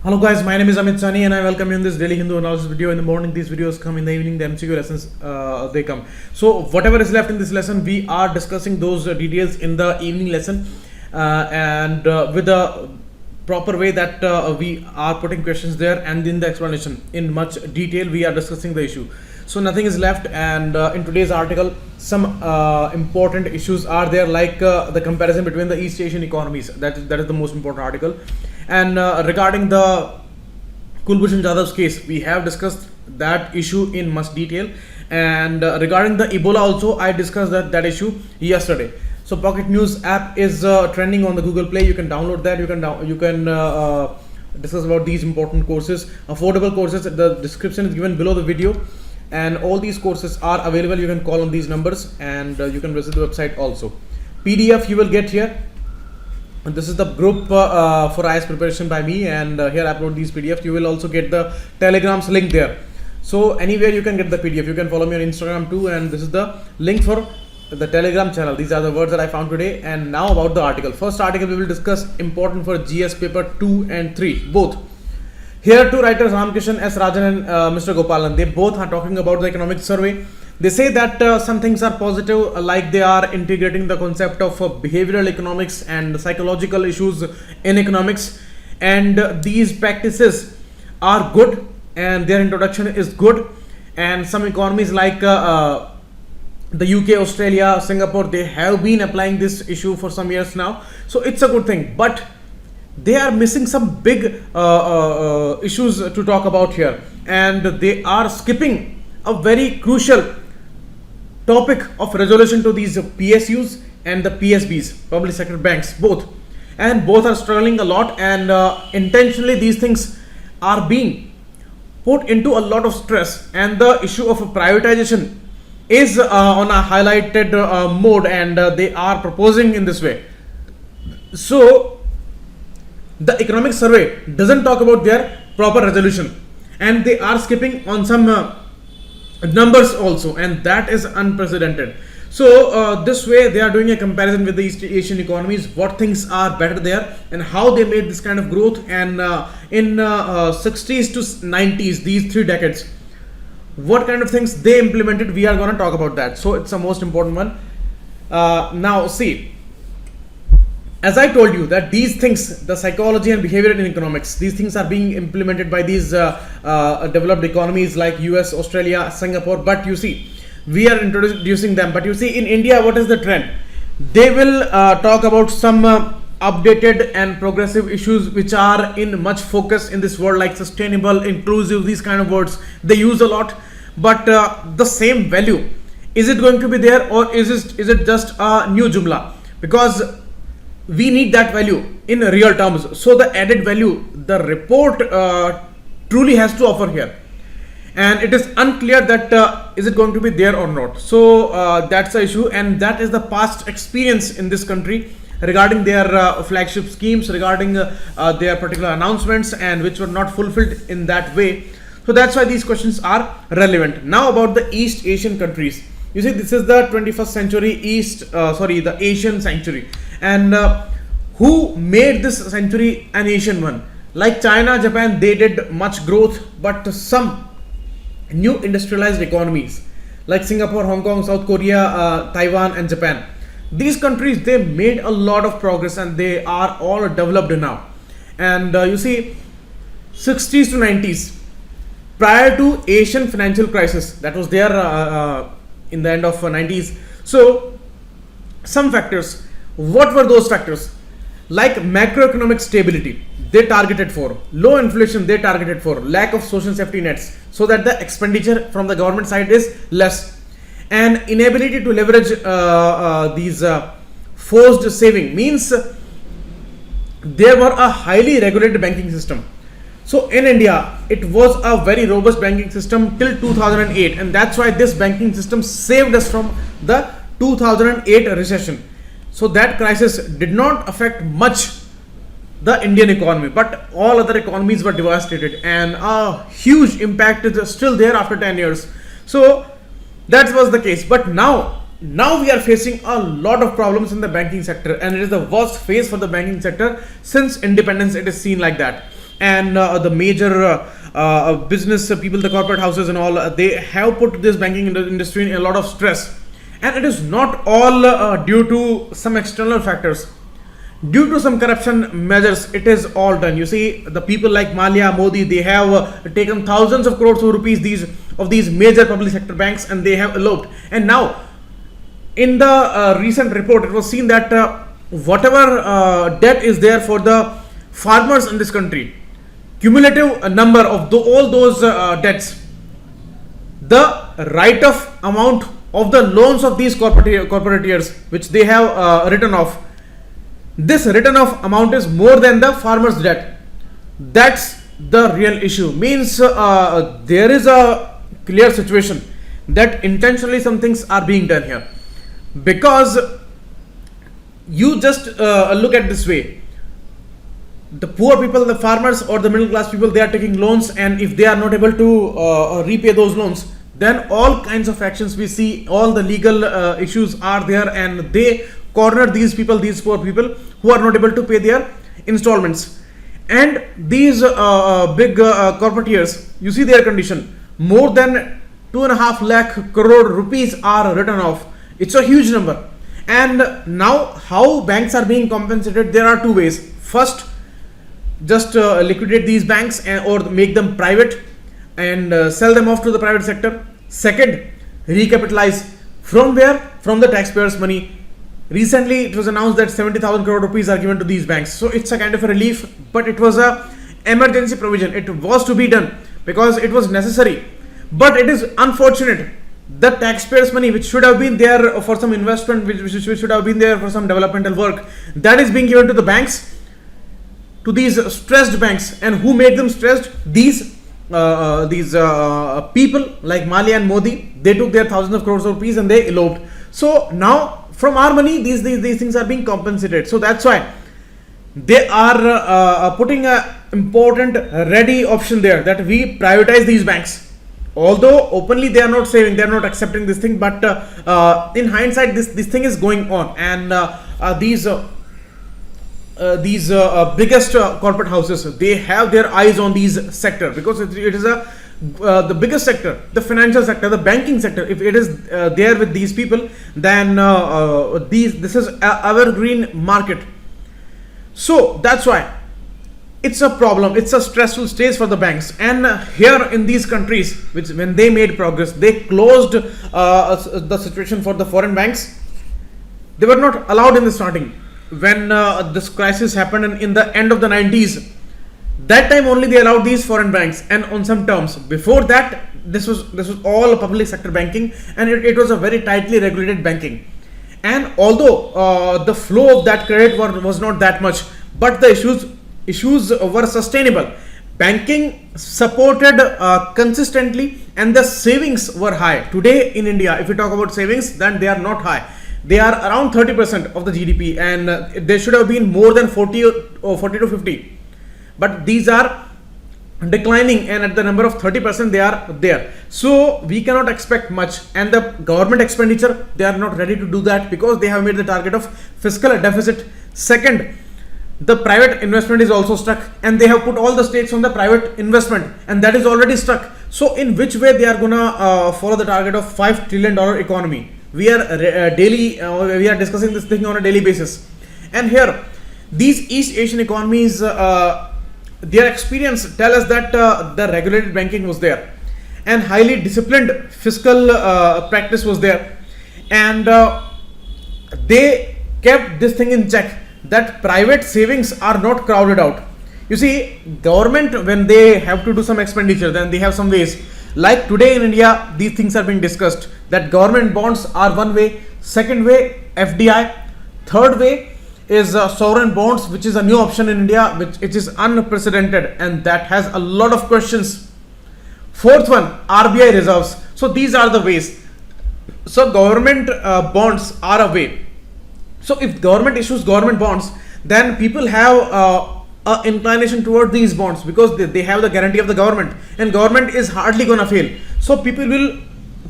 Hello guys, my name is Amit Sani and I welcome you in this daily Hindu analysis video. In the morning these videos come, in the evening the MCQ lessons they come. So whatever is left in this lesson, we are discussing those details in the evening lesson and with the proper way that we are putting questions there, and in the explanation in much detail we are discussing the issue. So nothing is left, and in today's article some important issues are there, like the comparison between the East Asian economies. That is the most important article. And regarding the Kulbhushan Jadhav's case, we have discussed that issue in much detail. And regarding the Ebola also, I discussed that issue yesterday. So Pocket News app is trending on the Google Play. You can download that. You can discuss about these important courses, affordable courses. The description is given below the video, and all these courses are available. You can call on these numbers, and you can visit the website also. PDF you will get here. And this is the group for IAS preparation by me, and here I upload these PDFs. You will also get the Telegram's link there. So anywhere you can get the PDF. You can follow me on Instagram too, and this is the link for the Telegram channel. These are the words that I found today. And now about the article. First article we will discuss, important for GS paper 2 and 3 both. Here two writers, Ramkishan S. Rajan and Mr. Gopalan, they both are talking about the economic survey. They say that some things are positive, like they are integrating the concept of behavioral economics and psychological issues in economics, and these practices are good and their introduction is good. And some economies like the UK, Australia, Singapore, they have been applying this issue for some years now, so it's a good thing. But they are missing some big issues to talk about here, and they are skipping a very crucial topic of resolution to these PSUs and the PSBs, public sector banks, both, and both are struggling a lot, and intentionally these things are being put into a lot of stress, and the issue of privatization is on a highlighted mode, and they are proposing in this way. So the economic survey doesn't talk about their proper resolution, and they are skipping on some numbers also, and that is unprecedented. So this way they are doing a comparison with the East Asian economies, what things are better there and how they made this kind of growth, and in 60s to 90s, these 3 decades, what kind of things they implemented. We are going to talk about that. So it's the most important one. Now see, as I told you that these things, the psychology and behavior in economics, these things are being implemented by these developed economies like US, Australia, Singapore. But you see, we are introducing them. But you see, in India, what is the trend? They will talk about some updated and progressive issues which are in much focus in this world, like sustainable, inclusive, these kind of words they use a lot. But the same value, is it going to be there, or is it just a new jumla? Because we need that value in real terms. So the added value the report truly has to offer here, and it is unclear that is it going to be there or not. So that's the issue, and that is the past experience in this country regarding their flagship schemes, regarding their particular announcements, and which were not fulfilled in that way. So that's why these questions are relevant. Now about the East Asian countries. You see, this is the 21st century the Asian century, and who made this century an Asian one? Like China, Japan, they did much growth, but some new industrialized economies like Singapore, Hong Kong, South Korea, Taiwan, and Japan, these countries, they made a lot of progress, and they are all developed now. And you see, 60s to 90s, prior to Asian financial crisis that was there in the end of 90s. So some factors, what were those factors? Like macroeconomic stability, they targeted for low inflation, they targeted for lack of social safety nets, so that the expenditure from the government side is less, and inability to leverage these forced saving, means there were a highly regulated banking system. So in India, it was a very robust banking system till 2008, and that's why this banking system saved us from the 2008 recession. So that crisis did not affect much the Indian economy, but all other economies were devastated, and a huge impact is still there after 10 years. So that was the case. But now we are facing a lot of problems in the banking sector, and it is the worst phase for the banking sector since independence. It is seen like that. and the major business people, the corporate houses and all, they have put this banking industry in a lot of stress. And it is not all due to some external factors. Due to some corruption measures, it is all done. You see, the people like Malia, Modi, they have taken thousands of crores of rupees of these major public sector banks, and they have eloped. And now, in the recent report, it was seen that whatever debt is there for the farmers in this country, cumulative number of all those debts, the write-off amount of the loans of these corporateers which they have written off, this written off amount is more than the farmer's debt. That's the real issue. Means there is a clear situation that intentionally some things are being done here. Because you just look at this way, the poor people, the farmers or the middle class people, they are taking loans, and if they are not able to repay those loans, then all kinds of actions we see, all the legal issues are there, and they corner these people, these poor people who are not able to pay their installments. And these big corporateers, you see their condition, more than 2.5 lakh crore rupees are written off. It's a huge number. And now how banks are being compensated, there are two ways. First, just liquidate these banks or make them private and sell them off to the private sector. Second, recapitalize. From where? From the taxpayers' money. Recently, it was announced that 70,000 crore rupees are given to these banks. So it's a kind of a relief, but it was a emergency provision. It was to be done because it was necessary. But it is unfortunate, the taxpayers' money, which should have been there for some investment, which should have been there for some developmental work, that is being given to the banks, to these stressed banks. And who made them stressed? These people like Mali and Modi. They took their thousands of crores of rupees and they eloped. So now from our money, these things are being compensated. So that's why they are putting a important ready option there, that we privatize these banks. Although openly they are not saying, they are not accepting this thing, but in hindsight this thing is going on. And these biggest corporate houses, they have their eyes on these sector, because it is the biggest sector, the financial sector, the banking sector. If it is there with these people, then this is a evergreen market. So that's why it's a problem. It's a stressful stage for the banks. And here in these countries, which when they made progress, they closed the situation for the foreign banks. They were not allowed in the starting. When this crisis happened in the end of the 90s, that time only they allowed these foreign banks, and on some terms. Before that, this was all public sector banking, and it was a very tightly regulated banking. And although the flow of that credit was not that much, but the issues were sustainable. Banking supported consistently, and the savings were high. Today in India, if we talk about savings, then they are not high. They are around 30% of the GDP, and they should have been more than 40 to 50. But these are declining, and at the number of 30% they are there. So we cannot expect much. And the government expenditure, they are not ready to do that, because they have made the target of fiscal deficit. Second, the private investment is also stuck, and they have put all the stakes on the private investment, and that is already stuck. So in which way they are gonna follow the target of $5 trillion economy? We are we are discussing this thing on a daily basis. And here, these East Asian economies, their experience tell us that the regulated banking was there, and highly disciplined fiscal practice was there, and they kept this thing in check, that private savings are not crowded out. You see, government, when they have to do some expenditure, then they have some ways. Like today in India, these things are being discussed, that government bonds are one way. Second way, FDI. Third way is sovereign bonds, which is a new option in India, which is unprecedented, and that has a lot of questions. Fourth one, RBI reserves. So these are the ways. So government bonds are a way. So if government issues government bonds, then people have inclination toward these bonds, because they have the guarantee of the government, and government is hardly gonna fail. So people will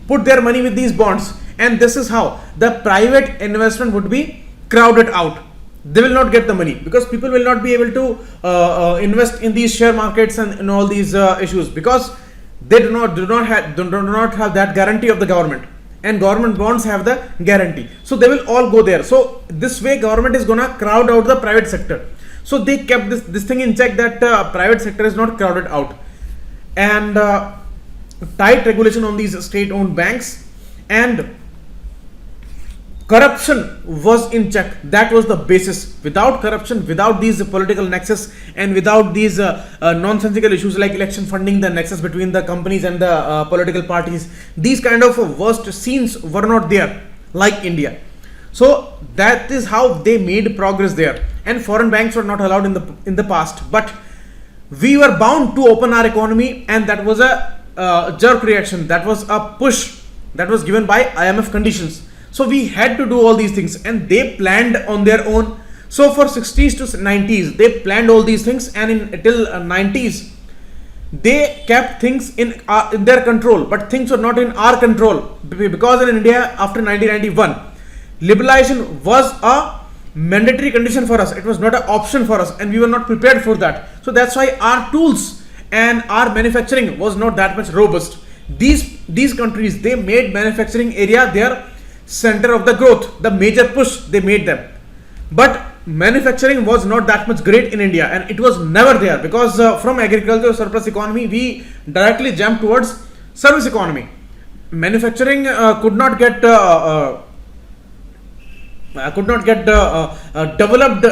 put their money with these bonds, and this is how the private investment would be crowded out. they will not get the money, because people will not be able to invest in these share markets and in all these issues, because they do not have that guarantee of the government, and government bonds have the guarantee. So they will all go there. So this way government is gonna crowd out the private sector. So they kept this thing in check, that private sector is not crowded out, and tight regulation on these state-owned banks, and corruption was in check. That was the basis. Without corruption, without these political nexus, and without these nonsensical issues like election funding, the nexus between the companies and the political parties, these kind of worst scenes were not there like India. So that is how they made progress there. And foreign banks were not allowed in the past, but we were bound to open our economy, and that was a jerk reaction. That was a push that was given by IMF conditions. So we had to do all these things, and they planned on their own. So for 60s to 90s, they planned all these things, and till 90s, they kept things in their control, but things were not in our control, because in India after 1991, liberalization was a mandatory condition for us. It was not an option for us, and we were not prepared for that. So that's why our tools and our manufacturing was not that much robust. These countries, they made manufacturing area their center of the growth, the major push they made them. But manufacturing was not that much great in India, and it was never there, because from agriculture surplus economy we directly jumped towards service economy. Manufacturing could not get developed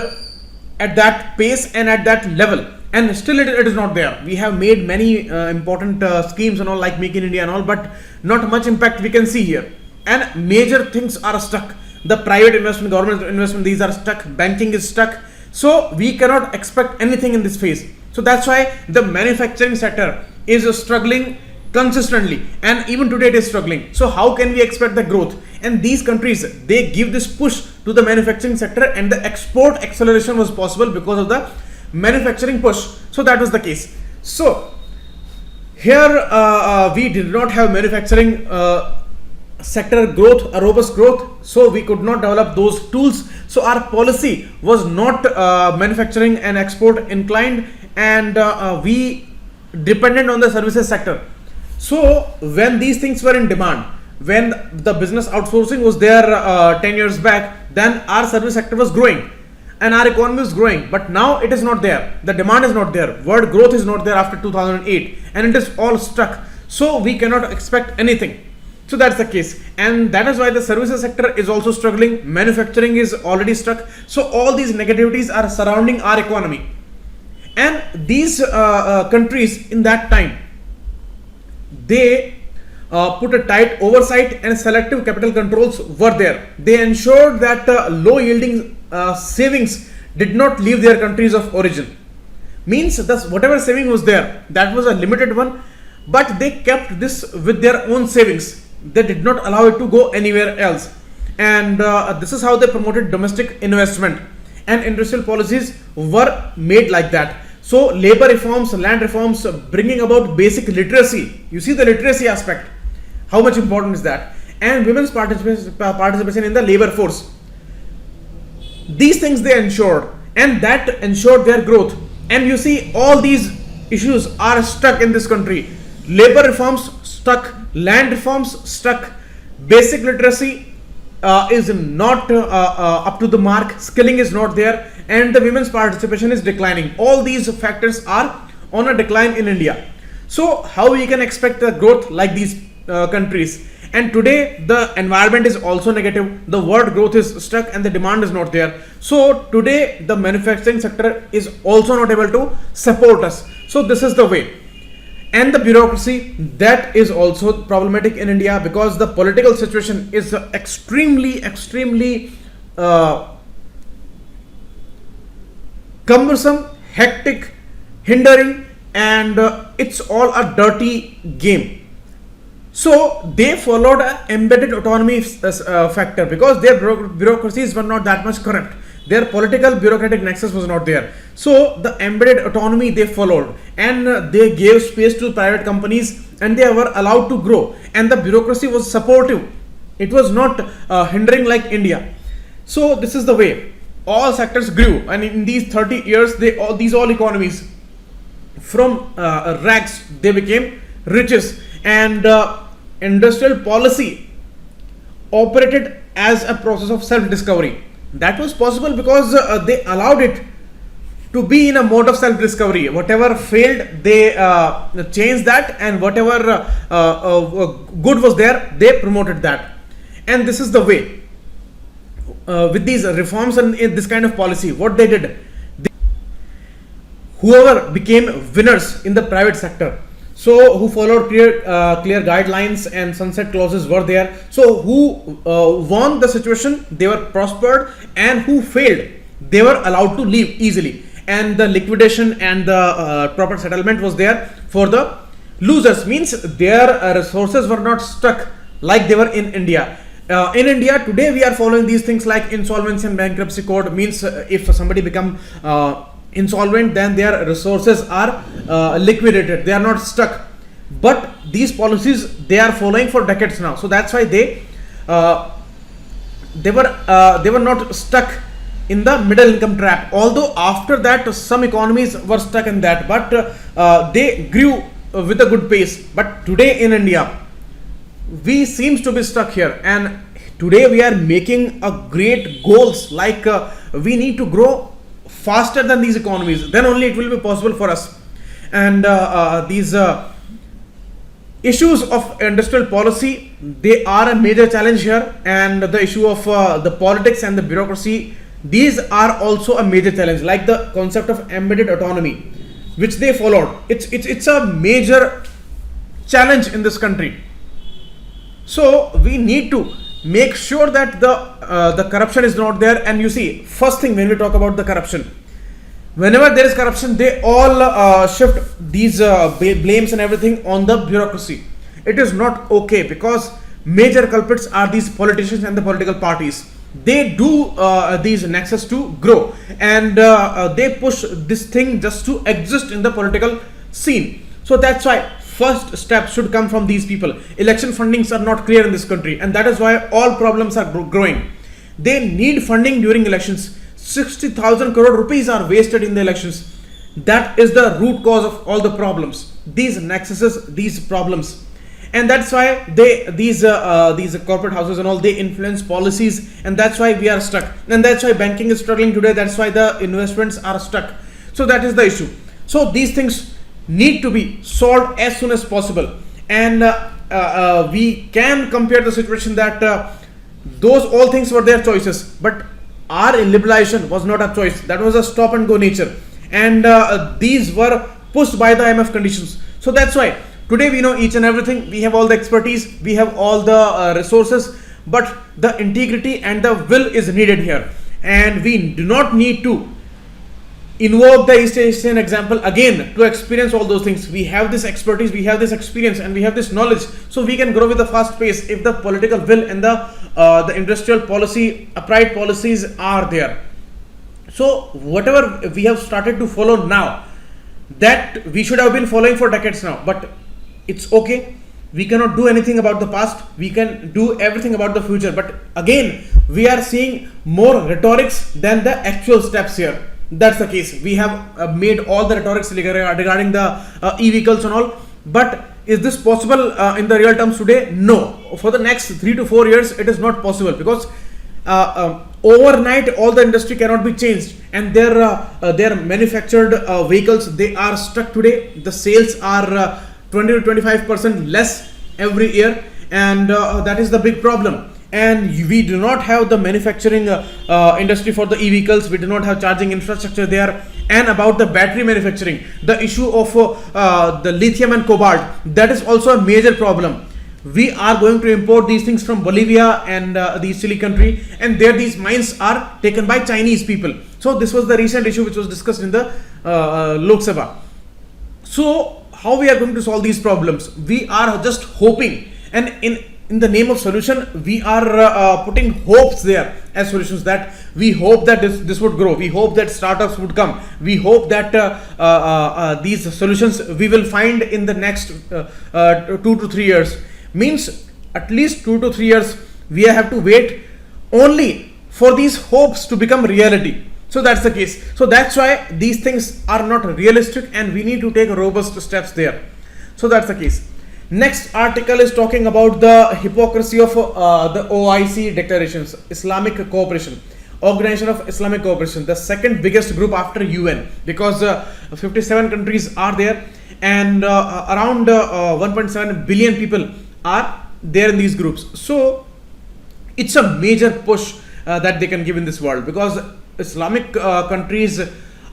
at that pace and at that level, and still it is not there. We have made many important schemes and all, like Make in India and all, but not much impact we can see here. And major things are stuck. The private investment, government investment, these are stuck. Banking is stuck. So we cannot expect anything in this phase. So that's why the manufacturing sector is struggling consistently, and even today it is struggling. So how can we expect the growth? And these countries, they give this push to the manufacturing sector, and the export acceleration was possible because of the manufacturing push. So that was the case. So here we did not have manufacturing sector growth, a robust growth, so we could not develop those tools. So our policy was not manufacturing and export inclined, and we depended on the services sector. So when these things were in demand, when the business outsourcing was there 10 years back, then our service sector was growing and our economy was growing. But now it is not there. The demand is not there. World growth is not there after 2008, and it is all stuck. So we cannot expect anything. So that's the case, and that is why the services sector is also struggling. Manufacturing is already stuck. So all these negativities are surrounding our economy, and these countries in that time, they put a tight oversight, and selective capital controls were there. They ensured that low yielding savings did not leave their countries of origin. Means that whatever saving was there, that was a limited one, but they kept this with their own savings. They did not allow it to go anywhere else, and this is how they promoted domestic investment, and industrial policies were made like that. So labor reforms, land reforms, bringing about basic literacy. You see the literacy aspect, how much important is that, and women's participation in the labor force. These things they ensured, and that ensured their growth. And you see all these issues are stuck in this country. Labor reforms stuck, land reforms stuck, basic literacy is not up to the mark, skilling is not there, and the women's participation is declining. All these factors are on a decline in India. So how we can expect the growth like these countries? And today the environment is also negative. The world growth is stuck and the demand is not there. So today the manufacturing sector is also not able to support us. So this is the way. And the bureaucracy, that is also problematic in India, because the political situation is extremely cumbersome, hectic, hindering, and it's all a dirty game. So they followed an embedded autonomy factor, because their bureaucracies were not that much corrupt. Their political bureaucratic nexus was not there. So the embedded autonomy they followed, and they gave space to private companies, and they were allowed to grow, and the bureaucracy was supportive. It was not hindering like India. So this is the way. all sectors grew, and in these 30 years, these all economies from rags they became riches, and industrial policy operated as a process of self-discovery. That was possible because they allowed it to be in a mode of self-discovery. Whatever failed, they changed that, and whatever good was there, they promoted that. And this is the way with these reforms and this kind of policy. What they did, whoever became winners in the private sector, so who followed clear guidelines and sunset clauses were there. So who won the situation, they were prospered, and who failed, they were allowed to leave easily. And the liquidation and the proper settlement was there for the losers. Means their resources were not stuck like they were in India. In India today, we are following these things like insolvency and bankruptcy code. Means if somebody become insolvent, then their resources are liquidated, they are not stuck. But these policies they are following for decades now, so that's why they were not stuck in the middle income trap. Although after that some economies were stuck in that, but they grew with a good pace. But today in India, we seems to be stuck here, and today we are making a great goals like we need to grow faster than these economies, then only it will be possible for us. And these issues of industrial policy, they are a major challenge here, and the issue of the politics and the bureaucracy, these are also a major challenge, like the concept of embedded autonomy which they followed. It's a major challenge in this country. So we need to make sure that the corruption is not there. And you see, first thing, when we talk about the corruption, whenever there is corruption, they all shift these blames and everything on the bureaucracy. It is not okay, because major culprits are these politicians and the political parties. They do these nexus to grow, and they push this thing just to exist in the political scene. So that's why first step should come from these people. Election fundings are not clear in this country, and that is why all problems are growing. They need funding during elections. 60,000 crore rupees are wasted in the elections. That is the root cause of all the problems, these nexuses, these problems. And that's why these corporate houses and all, they influence policies, and that's why we are stuck, and that's why banking is struggling today. That's why the investments are stuck. So that is the issue. So these things need to be solved as soon as possible, and we can compare the situation that those all things were their choices, but our liberalization was not a choice. That was a stop and go nature, and these were pushed by the IMF conditions. So that's why today we know each and everything. We have all the expertise, we have all the resources, but the integrity and the will is needed here, and we do not need to invoke the East Asian example again to experience all those things. We have this expertise, we have this experience, and we have this knowledge, so we can grow with a fast pace if the political will and the industrial policy, upright policies are there. So whatever we have started to follow now, that we should have been following for decades now, but it's okay. We cannot do anything about the past, we can do everything about the future. But again, we are seeing more rhetorics than the actual steps here. That's the case. We have made all the rhetorics regarding the e-vehicles and all, but is this possible in the real terms today? No. For the next 3 to 4 years, it is not possible, because overnight all the industry cannot be changed, and their manufactured vehicles, they are stuck today. The sales are 20 to 25% less every year, and that is the big problem. And we do not have the manufacturing industry for the e-vehicles. We do not have charging infrastructure there. And about the battery manufacturing, the issue of the lithium and cobalt, that is also a major problem. We are going to import these things from Bolivia and the Chile country, and there these mines are taken by Chinese people. So this was the recent issue which was discussed in the Lok Sabha. So how we are going to solve these problems? We are just hoping, and in the name of solution, we are putting hopes there as solutions, that we hope that this would grow. We hope that startups would come. We hope that these solutions we will find in the next 2 to 3 years. Means at least 2 to 3 years we have to wait only for these hopes to become reality. So that's the case. So that's why these things are not realistic and we need to take robust steps there. So that's the case. Next article is talking about the hypocrisy of the OIC declarations, Islamic Cooperation, Organization of Islamic Cooperation, the second biggest group after UN, because 57 countries are there and around 1.7 billion people are there in these groups. So it's a major push that they can give in this world, because Islamic countries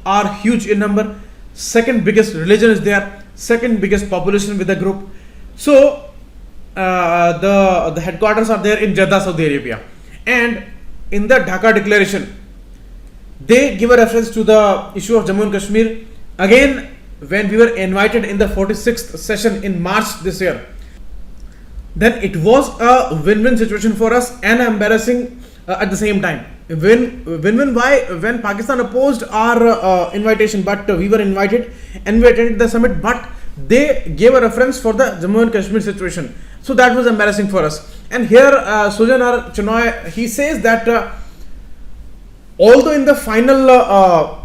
are huge in number, second biggest religion is there, second biggest population with the group. So the headquarters are there in Jeddah, Saudi Arabia, and in the Dhaka declaration they give a reference to the issue of Jammu and Kashmir. Again, when we were invited in the 46th session in March this year, then it was a win-win situation for us and embarrassing at the same time. Win-win why? When Pakistan opposed our invitation, but we were invited the summit, but they gave a reference for the Jammu and Kashmir situation. So that was embarrassing for us. And here Sujan Chinoy, he says that although in the final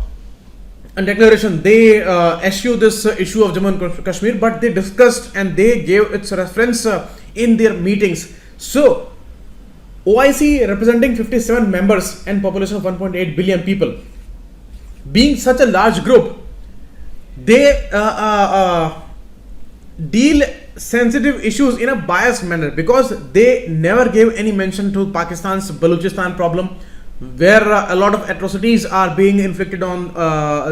declaration they eschew this issue of Jammu and Kashmir, but they discussed and they gave its reference in their meetings. So OIC, representing 57 members and population of 1.8 billion people, being such a large group, they deal sensitive issues in a biased manner, because they never gave any mention to Pakistan's Balochistan problem, where a lot of atrocities are being inflicted on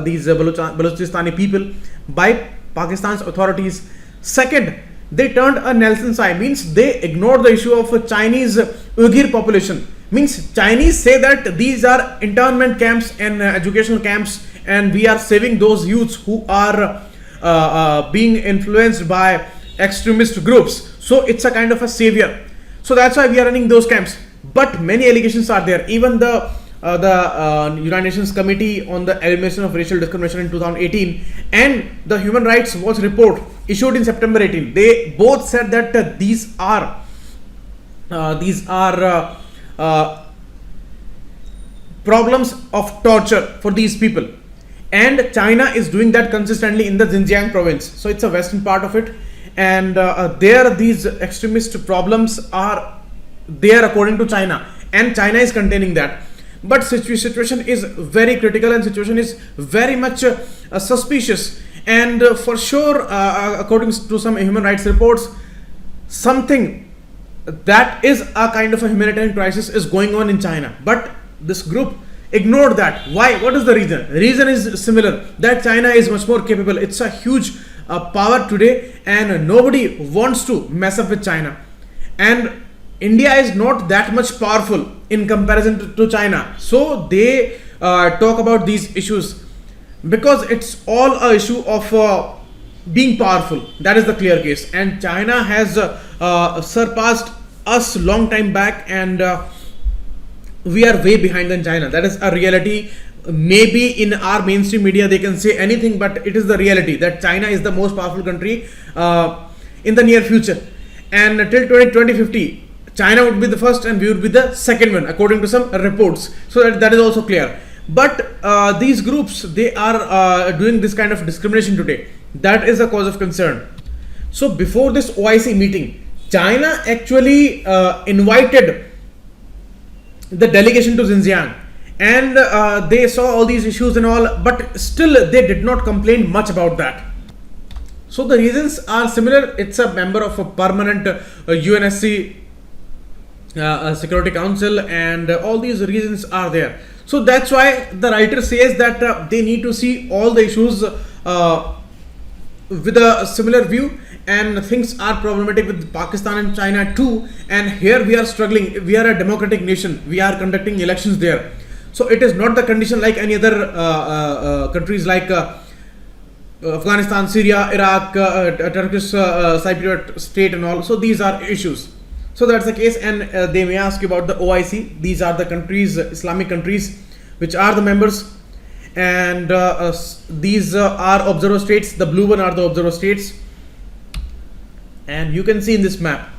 these Balochistani people by Pakistan's authorities. Second, they turned a Nelson's eye, means they ignored the issue of Chinese Uyghur population. Means Chinese say that these are internment camps and educational camps, and we are saving those youths who are being influenced by extremist groups. So it's a kind of a savior. So that's why we are running those camps. But many allegations are there. Even the United Nations Committee on the Elimination of Racial Discrimination in 2018 and the Human Rights Watch report issued in September 18, they both said that these are problems of torture for these people, and China is doing that consistently in the Xinjiang province. So it's a western part of it, and there these extremist problems are there according to China, and China is containing that. But situation is very critical and situation is very much suspicious, and for sure according to some human rights reports, something that is a kind of a humanitarian crisis is going on in China. But this group ignored that. Why? What is the reason? The reason is similar, that China is much more capable. It's a huge power today, and nobody wants to mess up with China. And India is not that much powerful in comparison to China. So they talk about these issues because it's all a issue of being powerful. That is the clear case. And China has surpassed us long time back, and we are way behind than China. That is a reality. Maybe in our mainstream media they can say anything, but it is the reality that China is the most powerful country in the near future. And till 2050, China would be the first and we would be the second one, according to some reports. So that is also clear. But these groups, they are doing this kind of discrimination today. That is a cause of concern. So before this OIC meeting, China actually invited the delegation to Xinjiang, and they saw all these issues and all, but still they did not complain much about that. So the reasons are similar. It's a member of a permanent UNSC Security Council, and all these reasons are there. So that's why the writer says that they need to see all the issues with a similar view, and things are problematic with Pakistan and China too. And here we are struggling. We are a democratic nation. We are conducting elections there. So it is not the condition like any other countries like Afghanistan, Syria, Iraq, Turkish Cypriot state and all. So these are issues. So that's the case, and they may ask you about the OIC. These are the countries, Islamic countries, which are the members, and these are observer states. The blue one are the observer states, and you can see in this map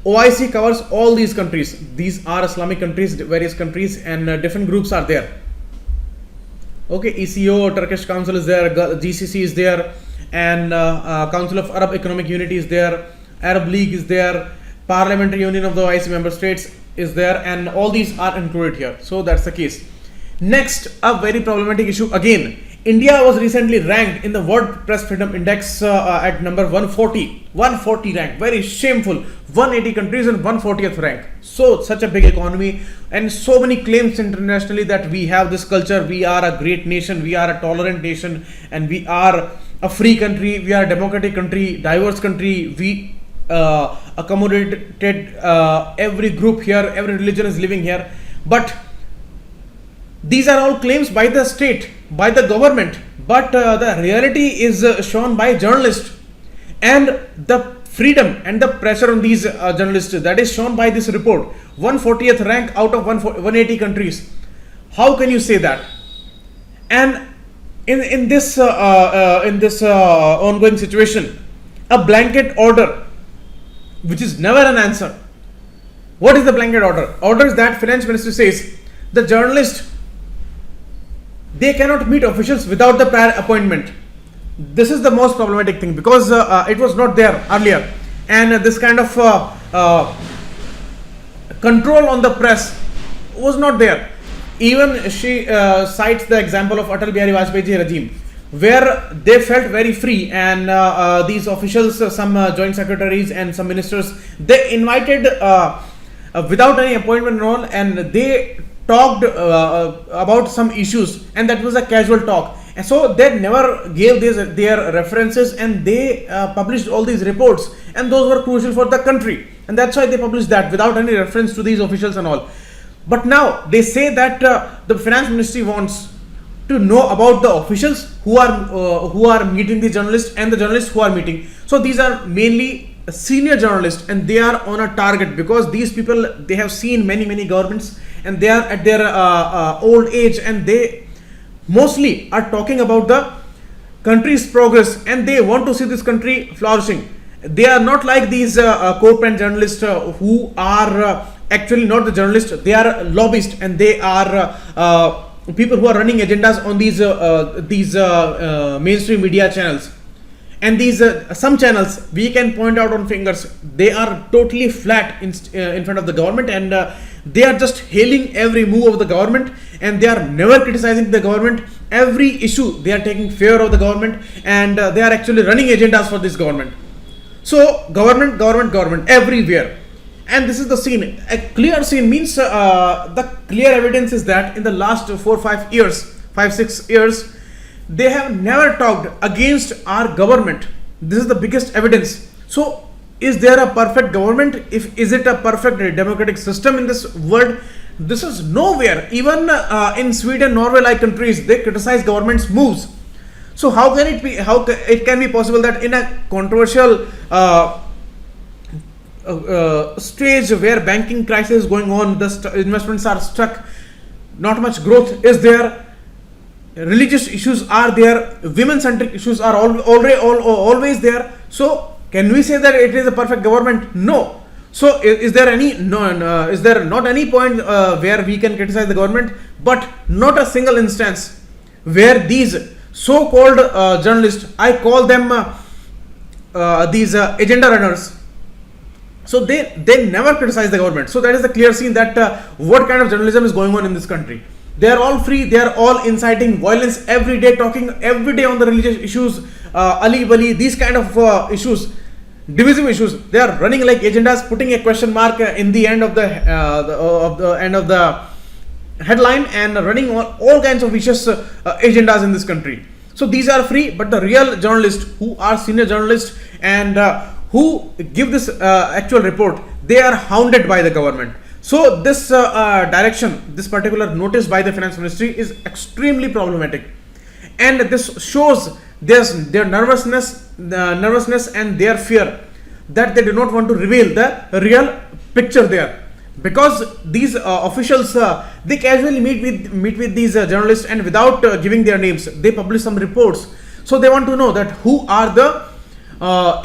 OIC covers all these countries. These are Islamic countries, various countries, and different groups are there. Okay, ECO, Turkish Council is there, GCC is there, and Council of Arab Economic Unity is there, Arab League is there, Parliamentary Union of the OIC member states is there, and all these are included here. So that's the case. Next, a very problematic issue again. India was recently ranked in the World Press Freedom Index at number 140. 140 rank, very shameful. 180 countries and 140th rank. So such a big economy and so many claims internationally that we have this culture, we are a great nation, we are a tolerant nation, and we are a free country, we are a democratic country, diverse country, we accommodated every group here, every religion is living here. But these are all claims by the state, by the government, but the reality is shown by journalists, and the freedom and the pressure on these journalists, that is shown by this report. 140th rank out of 180 countries. How can you say that? And in this ongoing situation, a blanket order, which is never an answer. What is the blanket order? Order is that Finance Ministry says the journalist, they cannot meet officials without the prior appointment. This is the most problematic thing, because it was not there earlier, and this kind of control on the press was not there. Even she cites the example of Atal Bihari Vajpayee regime, where they felt very free, and these officials, some joint secretaries and some ministers, they invited without any appointment and all, and they talked about some issues, and that was a casual talk. And so they never gave their references, and they published all these reports, and those were crucial for the country, and that's why they published that without any reference to these officials and all. But now they say that the Finance Ministry wants to know about the officials who are meeting the journalists and the journalists who are meeting. So these are mainly senior journalists, and they are on a target, because these people, they have seen many governments, and they are at their old age, and they mostly are talking about the country's progress, and they want to see this country flourishing. They are not like these co-pen journalists who are actually not the journalists, they are lobbyists, and they are people who are running agendas on these mainstream media channels. And these some channels, we can point out on fingers, they are totally flat in front of the government, and they are just hailing every move of the government, and they are never criticizing the government. Every issue they are taking favor of the government, and they are actually running agendas for this government. So government everywhere. And this is the scene. A clear scene means the clear evidence is that in the last 5-6 years, they have never talked against our government. This is the biggest evidence. So is there a perfect government? Is it a perfect democratic system in this world? This is nowhere. Even in Sweden, Norway like countries, they criticize government's moves. So how can it be? How it can be possible that in a controversial stage where banking crisis is going on, the investments are stuck, not much growth is there, religious issues are there, women-centric issues are always there. So can we say that it is a perfect government? No. So is there not any point where we can criticize the government? But not a single instance where these so-called journalists, I call them these agenda runners, so they never criticize the government. So that is the clear scene that what kind of journalism is going on in this country. They are all free, they are all inciting violence every day, talking every day on the religious issues, Ali Bali, these kind of issues, divisive issues. They are running like agendas, putting a question mark in the end of the end of the headline, and running all kinds of vicious agendas in this country. So these are free, but the real journalists, who are senior journalists and who give this actual report, they are hounded by the government. So this direction, this particular notice by the Finance Ministry is extremely problematic, and this shows their nervousness and their fear that they do not want to reveal the real picture there, because these officials they casually meet with these journalists, and without giving their names, they publish some reports. So they want to know that who are the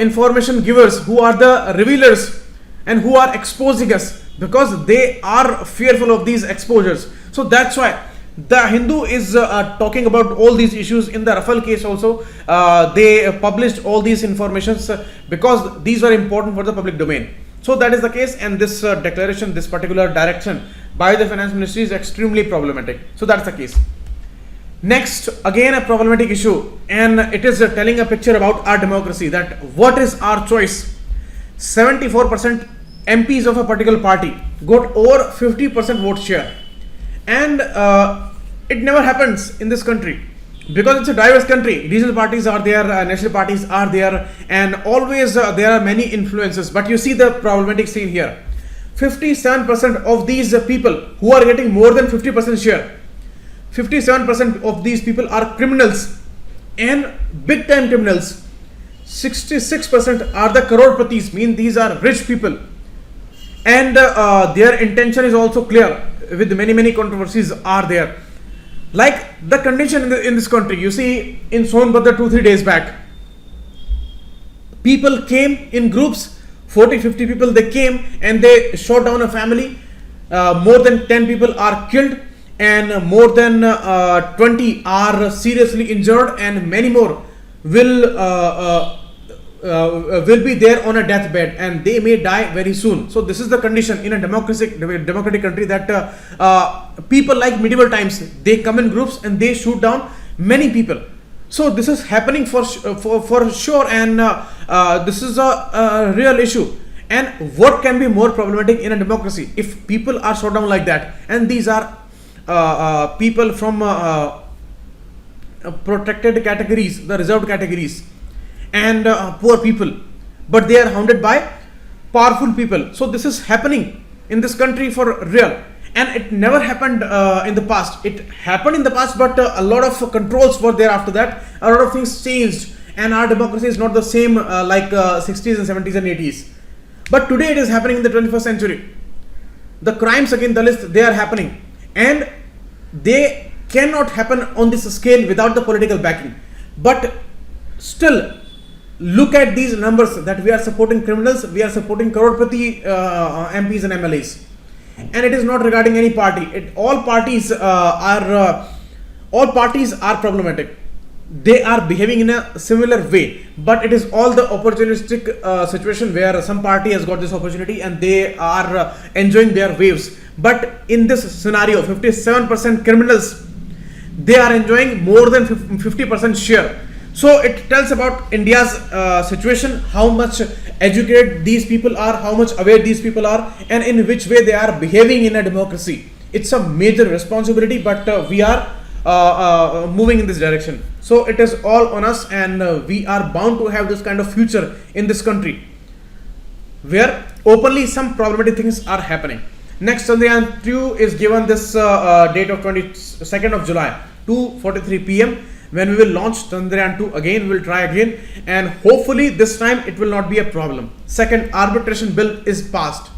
information givers, who are the revealers, and who are exposing us, because they are fearful of these exposures. So that's why the Hindu is talking about all these issues. In the Rafale case also, they published all these informations because these were important for the public domain. So that is the case, and this declaration, this particular direction by the finance ministry is extremely problematic. So that's the case. Next, again a problematic issue, and it is telling a picture about our democracy, that what is our choice. 74% MPs of a particular party got over 50% vote share, and it never happens in this country because it's a diverse country. Regional parties are there, national parties are there, and always there are many influences. But you see the problematic scene here. 57% of these people who are getting more than 50% share, 57% of these people are criminals, and big time criminals. 66% are the crorepati's, mean these are rich people, and their intention is also clear, with many controversies are there. Like the condition in this country, you see in Sonbhadra 2-3 days back, people came in groups, 40-50 people, they came and they shot down a family. More than 10 people are killed, and more than 20 are seriously injured, and many more will be there on a deathbed, and they may die very soon. So this is the condition in a democratic country, that people, like medieval times, they come in groups and they shoot down many people. So this is happening for sure, and this is a real issue. And what can be more problematic in a democracy if people are shot down like that? And these are people from protected categories, the reserved categories, and poor people, but they are hounded by powerful people. So this is happening in this country for real, and it never happened in the past. It happened in the past, but a lot of controls were there after that. A lot of things changed, and our democracy is not the same like 60s and 70s and 80s. But today it is happening in the 21st century. The crimes against Dalits, they are happening, and they cannot happen on this scale without the political backing. But still, look at these numbers, that we are supporting criminals, we are supporting crorepati MPs and MLAs, and it is not regarding any party. All parties are problematic. They are behaving in a similar way, but it is all the opportunistic situation where some party has got this opportunity and they are enjoying their waves. But in this scenario, 57% criminals, they are enjoying more than 50% share. So it tells about India's situation, how much educated these people are, how much aware these people are, and in which way they are behaving in a democracy. It's a major responsibility, but we are moving in this direction. So it is all on us, and we are bound to have this kind of future in this country where openly some problematic things are happening. Next, Chandrayaan 2 is given this date of 22nd of July, 2:43 p.m. when we will launch Chandrayaan 2 again. We will try again, and hopefully this time it will not be a problem. Second, arbitration bill is passed.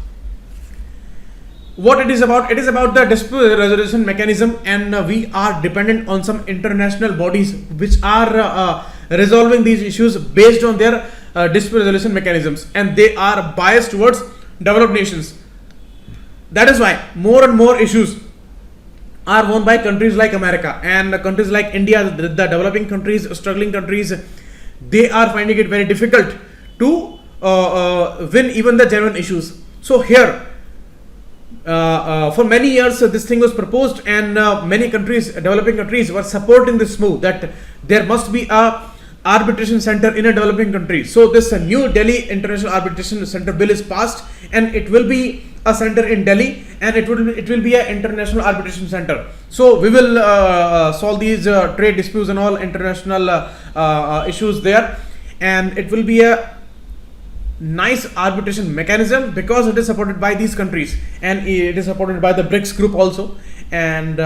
What it is about? It is about the dispute resolution mechanism, and we are dependent on some international bodies which are resolving these issues based on their dispute resolution mechanisms, and they are biased towards developed nations. That is why more and more issues are won by countries like America and countries like India, the developing countries, struggling countries. They are finding it very difficult to win even the genuine issues. So here, for many years this thing was proposed, and many countries, developing countries, were supporting this move, that there must be a arbitration center in a developing country. So this New Delhi International Arbitration Center bill is passed, and it will be a center in Delhi, and it will be an international arbitration center. So we will solve these trade disputes and all international issues there, and it will be a nice arbitration mechanism because it is supported by these countries, and it is supported by the BRICS group also. And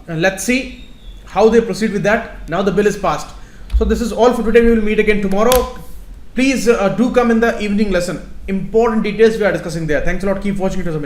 let's see how they proceed with that. Now the bill is passed. So this is all for today. We will meet again tomorrow. Please do come in the evening lesson. Important details we are discussing there. Thanks a lot. Keep watching it.